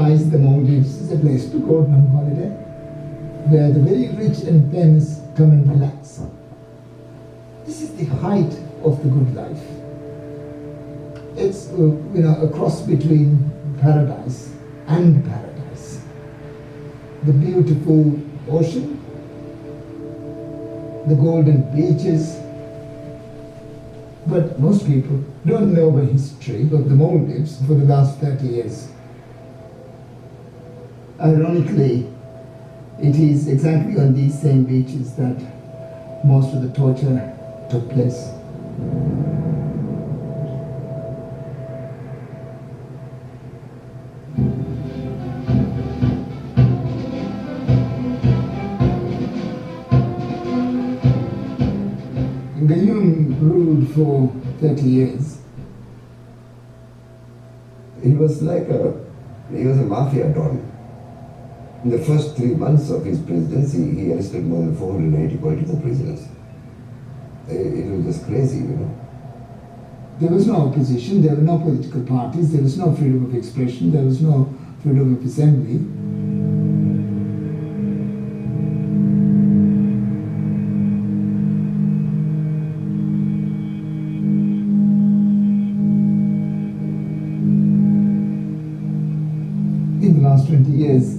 advertise the Maldives as a place to go on holiday, where the very rich and famous come and relax. This is the height of the good life. It's a cross between paradise and paradise. The beautiful ocean, the golden beaches. But most people don't know the history of the Maldives for the last 30 years. Ironically, it is exactly on these same beaches that most of the torture took place. Gayoom ruled for 30 years. He was a mafia don. In the first 3 months of his presidency, he arrested more than 480 political prisoners. It was just crazy, There was no opposition, there were no political parties, there was no freedom of expression, there was no freedom of assembly. In the last 20 years,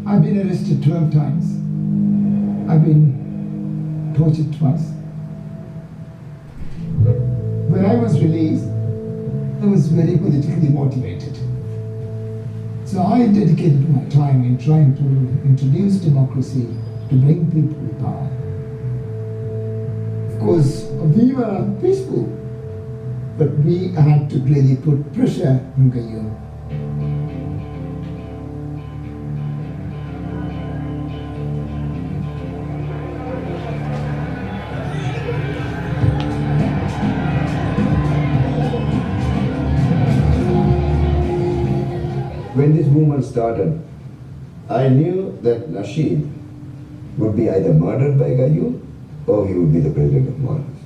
I've been arrested 12 times. I've been tortured twice. When I was released, I was very politically motivated. So I dedicated my time in trying to introduce democracy, to bring people to power. Of course, we were peaceful, but we had to really put pressure on Gayoom. When this movement started, I knew that Nasheed would be either murdered by Gayoom or he would be the president of Maldives.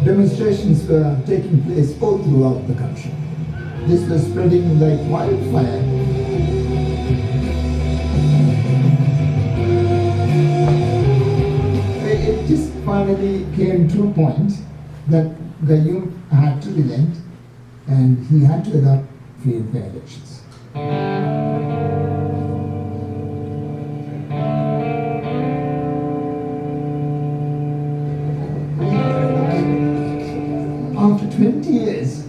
Demonstrations were taking place all throughout the country. This was spreading like wildfire. It just finally came to a point that Gayoom had to relent and he had to adopt free and fair elections. After 20 years,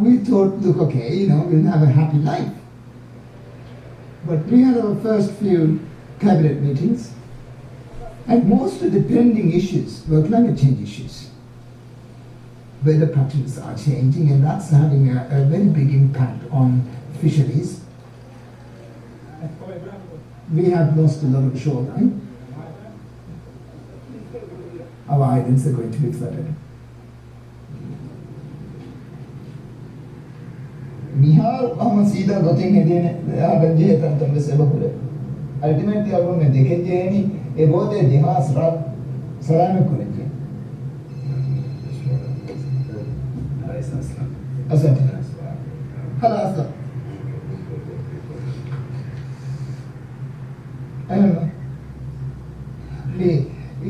we thought, look, okay, we'll have a happy life. But we had our first few cabinet meetings, and most of the pending issues were climate change issues. Weather patterns are changing, and that's having a very big impact on fisheries. We have lost a lot of shoreline. Our islands are going to be flooded. Mihal Ahmad Sida Goting Hedin, Abaji, and the Sebahule. Ultimately, I want to take any about the Dihas Rab Salamakurin. Asante. Halasa. In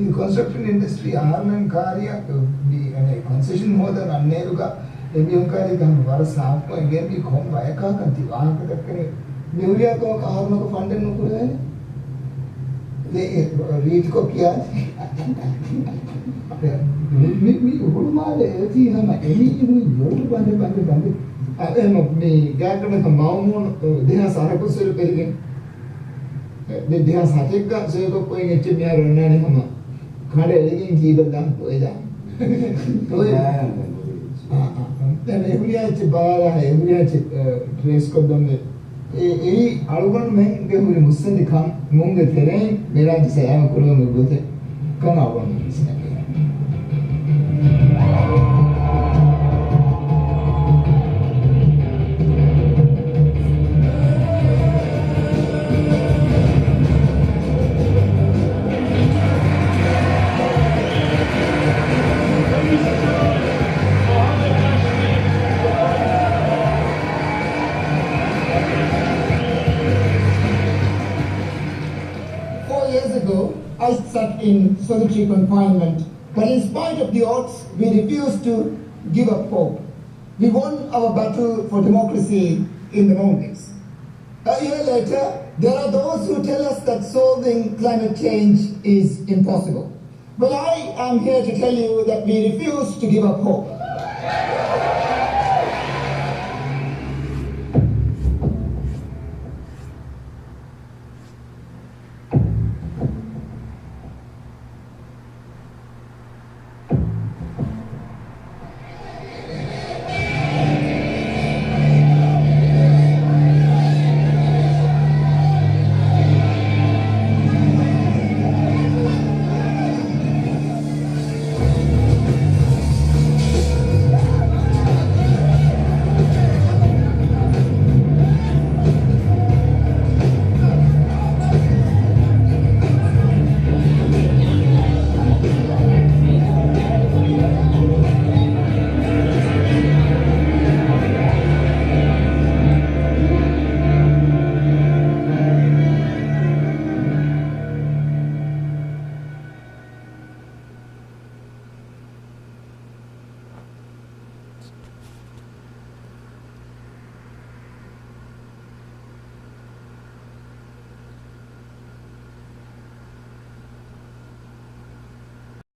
the construction industry, Arman Karya, the concession more than Aneruga, the Munkari can Varas Sampo and get me home by a car and the Anka. New York Arno funded Nukure. They read Kokia. Me, Hulma, any you Bandit. I am me, Gagana Maumon, they have Sarakus Perigan. They have Sateka, so going into me or Nanima. Can't elegant evil done to it. Then every bar, every trace got them. A Alban men gave me Musan come, Mung the terrain, Mera say I'm a Kuruma with it. Come out on this. 4 years ago, I sat in solitary confinement, but in spite of the odds, we refused to give up hope. We won our battle for democracy in the Maldives. A year later, there are those who tell us that solving climate change is impossible. Well, I am here to tell you that we refuse to give up hope.